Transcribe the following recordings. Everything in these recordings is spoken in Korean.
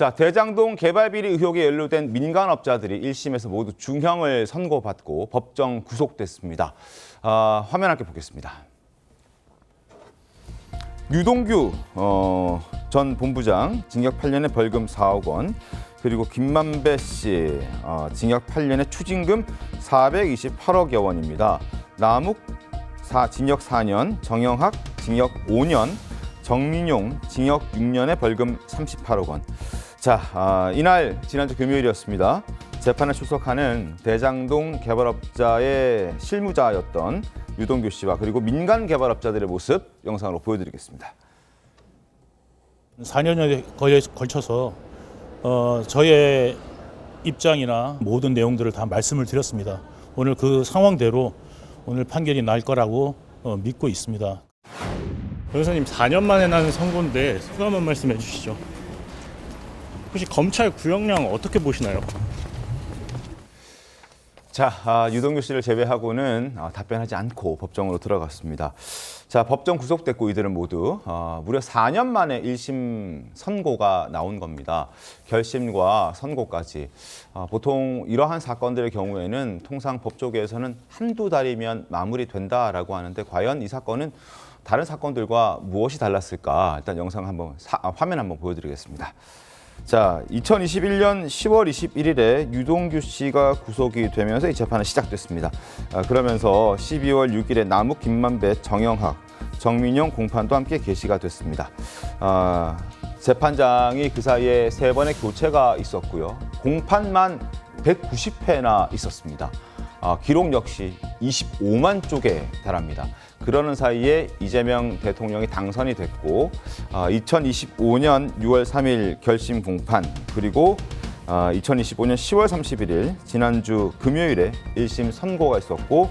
자, 대장동 개발 비리 의혹에 연루된 민간업자들이 1심에서 모두 중형을 선고받고 법정 구속됐습니다. 화면 함께 보겠습니다. 유동규 전 본부장 징역 8년에 벌금 4억 원, 그리고 김만배 씨 징역 8년에 추징금 428억여 원입니다. 남욱 징역 4년, 정영학 징역 5년, 정민용 징역 6년에 벌금 38억 원. 자, 이날 지난주 금요일이었습니다. 재판에 출석하는 대장동 개발업자의 실무자였던 유동규 씨와 그리고 민간 개발업자들의 모습 영상으로 보여드리겠습니다. 4년여에 걸쳐서 저의 입장이나 모든 내용들을 다 말씀을 드렸습니다. 오늘 그 상황대로 오늘 판결이 날 거라고 믿고 있습니다. 변호사님, 4년 만에 난 선고인데 소감 한 말씀 해주시죠. 혹시 검찰 구형량 어떻게 보시나요? 자, 유동규 씨를 제외하고는 답변하지 않고 법정으로 들어갔습니다. 자, 법정 구속됐고 이들은 모두 무려 4년 만에 1심 선고가 나온 겁니다. 결심과 선고까지. 보통 이러한 사건들의 경우에는 통상 법조계에서는 한두 달이면 마무리된다라고 하는데 과연 이 사건은 다른 사건들과 무엇이 달랐을까? 일단 영상 화면 한번 보여드리겠습니다. 자, 2021년 10월 21일에 유동규 씨가 구속이 되면서 이 재판은 시작됐습니다. 그러면서 12월 6일에 남욱, 김만배, 정영학, 정민용 공판도 함께 개시가 됐습니다. 재판장이 그 사이에 3번의 교체가 있었고요. 공판만 190회나 있었습니다. 기록 역시 25만 쪽에 달합니다. 그러는 사이에 이재명 대통령이 당선이 됐고 2025년 6월 3일 결심 공판, 그리고 2025년 10월 31일 지난주 금요일에 1심 선고가 있었고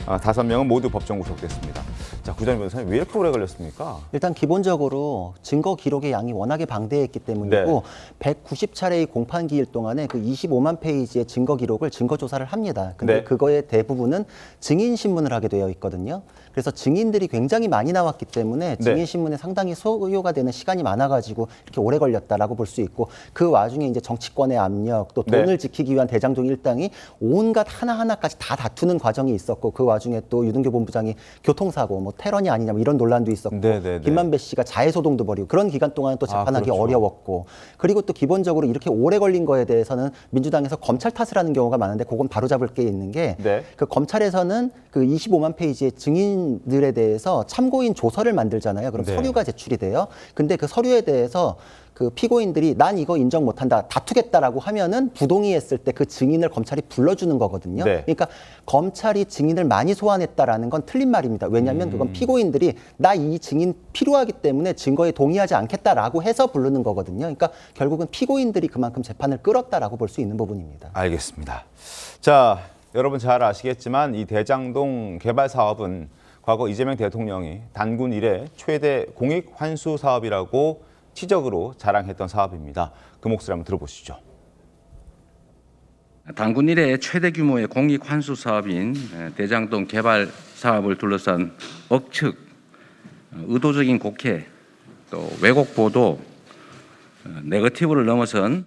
5명은 모두 법정 구속됐습니다. 자, 구자민 변호사님, 왜 이렇게 오래 걸렸습니까? 일단 기본적으로 증거 기록의 양이 워낙에 방대했기 때문이고 네. 190차례의 공판 기일 동안에 그 25만 페이지의 증거 기록을 증거 조사를 합니다. 근데 네. 그거의 대부분은 증인 신문을 하게 되어 있거든요. 그래서 증인들이 굉장히 많이 나왔기 때문에 증인 신문에 상당히 소요가 되는 시간이 많아가지고 이렇게 오래 걸렸다라고 볼 수 있고, 그 와중에 이제 정치권의 압력, 또 돈을 지키기 위한 대장동 일당이 온갖 하나하나까지 다 다투는 과정이 있었고, 그 와중에 또 유동규 본부장이 교통사고, 뭐 테러니 아니냐, 뭐 이런 논란도 있었고, 김만배 씨가 자해소동도 벌이고, 그런 기간 동안 또 재판하기 그렇죠. 어려웠고, 그리고 또 기본적으로 이렇게 오래 걸린 거에 대해서는 민주당에서 검찰 탓을 하는 경우가 많은데, 그건 바로잡을 게 있는 게 그 검찰에서는 그 25만 페이지의 증인들에 대해서 참고인 조서를 만들잖아요. 그럼 서류가 제출이 돼요. 근데 그 서류에 대해서 그 피고인들이 난 이거 인정 못한다, 다투겠다라고 하면은 부동의했을 때 그 증인을 검찰이 불러주는 거거든요. 그러니까 검찰이 증인을 많이 소환했다라는 건 틀린 말입니다. 왜냐하면 그건 피고인들이 나 이 증인 필요하기 때문에 증거에 동의하지 않겠다라고 해서 부르는 거거든요. 그러니까 결국은 피고인들이 그만큼 재판을 끌었다라고 볼 수 있는 부분입니다. 알겠습니다. 자, 여러분 잘 아시겠지만 이 대장동 개발 사업은 과거 이재명 대통령이 단군 이래 최대 공익 환수 사업이라고 치적으로 자랑했던 사업입니다. 그 목소리 한번 들어보시죠. 단군 이래 최대 규모의 공익 환수 사업인 대장동 개발 사업을 둘러싼 억측, 의도적인 곡해, 또 왜곡 보도, 네거티브를 넘어선.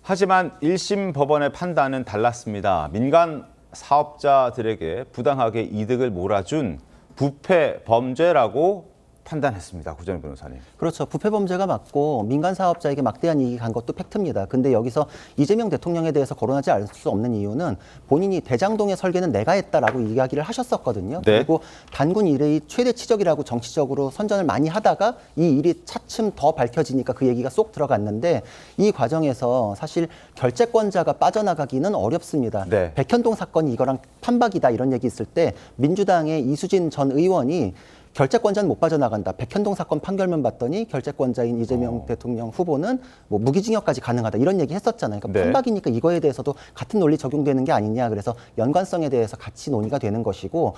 하지만 1심 법원의 판단은 달랐습니다. 민간 사업자들에게 부당하게 이득을 몰아준 부패 범죄라고 판단했습니다. 구자민 변호사님. 그렇죠. 부패 범죄가 맞고 민간 사업자에게 막대한 이익이 간 것도 팩트입니다. 근데 여기서 이재명 대통령에 대해서 거론하지 않을 수 없는 이유는 본인이 대장동의 설계는 내가 했다라고 이야기를 하셨었거든요. 그리고 단군 이래의 최대 치적이라고 정치적으로 선전을 많이 하다가 이 일이 차츰 더 밝혀지니까 그 얘기가 쏙 들어갔는데, 이 과정에서 사실 결재권자가 빠져나가기는 어렵습니다. 백현동 사건이 이거랑 판박이다 이런 얘기 있을 때 민주당의 이수진 전 의원이 결재권자는 못 빠져나간다. 백현동 사건 판결문 봤더니 결재권자인 이재명 대통령 후보는 뭐 무기징역까지 가능하다. 이런 얘기 했었잖아요. 그러니까 판박이니까 이거에 대해서도 같은 논리 적용되는 게 아니냐. 그래서 연관성에 대해서 같이 논의가 되는 것이고,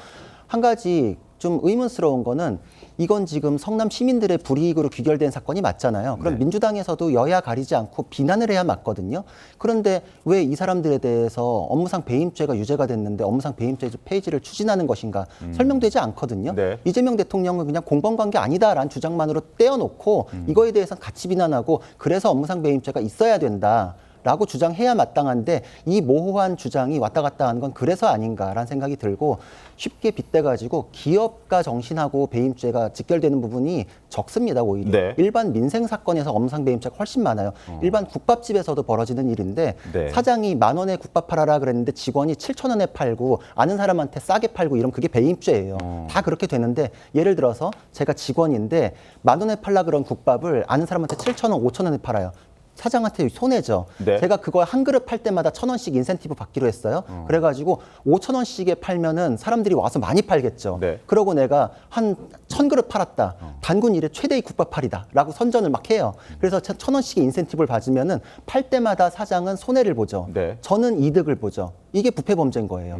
한 가지 좀 의문스러운 거는 이건 지금 성남 시민들의 불이익으로 귀결된 사건이 맞잖아요. 그럼 네. 민주당에서도 여야 가리지 않고 비난을 해야 맞거든요. 그런데 왜 이 사람들에 대해서 업무상 배임죄가 유죄가 됐는데 업무상 배임죄 폐지를 추진하는 것인가 설명되지 않거든요. 네. 이재명 대통령은 그냥 공범관계 아니다라는 주장만으로 떼어놓고 이거에 대해서는 같이 비난하고 그래서 업무상 배임죄가 있어야 된다. 라고 주장해야 마땅한데 이 모호한 주장이 왔다 갔다 하는 건 그래서 아닌가라는 생각이 들고 쉽게 빗대가지고 기업가 정신하고 배임죄가 직결되는 부분이 적습니다, 오히려. 네. 일반 민생 사건에서 업무상 배임죄가 훨씬 많아요. 일반 국밥집에서도 벌어지는 일인데 네. 사장이 10,000원에 국밥 팔아라 그랬는데 직원이 7,000원에 팔고 아는 사람한테 싸게 팔고 이러면 그게 배임죄예요. 다 그렇게 되는데 예를 들어서 제가 직원인데 10,000원에 팔라 그런 국밥을 아는 사람한테 7,000원, 5,000원에 팔아요. 사장한테 손해죠. 네. 제가 그거 한 그릇 팔 때마다 1,000원씩 인센티브 받기로 했어요. 그래가지고 5,000원씩에 팔면은 사람들이 와서 많이 팔겠죠. 네. 그러고 내가 한 1,000그릇 팔았다. 단군 일의 최대의 국밥팔이다라고 선전을 막 해요. 그래서 1,000원씩의 인센티브를 받으면은 팔 때마다 사장은 손해를 보죠. 네. 저는 이득을 보죠. 이게 부패 범죄인 거예요.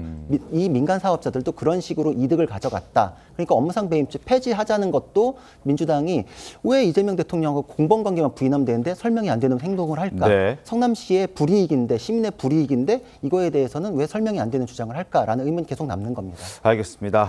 이 민간 사업자들도 그런 식으로 이득을 가져갔다. 그러니까 업무상 배임죄 폐지하자는 것도 민주당이 왜 이재명 대통령하고 공범관계만 부인하면 되는데 설명이 안 되는 행동을 할까? 네. 성남시의 불이익인데 시민의 불이익인데 이거에 대해서는 왜 설명이 안 되는 주장을 할까라는 의문이 계속 남는 겁니다. 알겠습니다.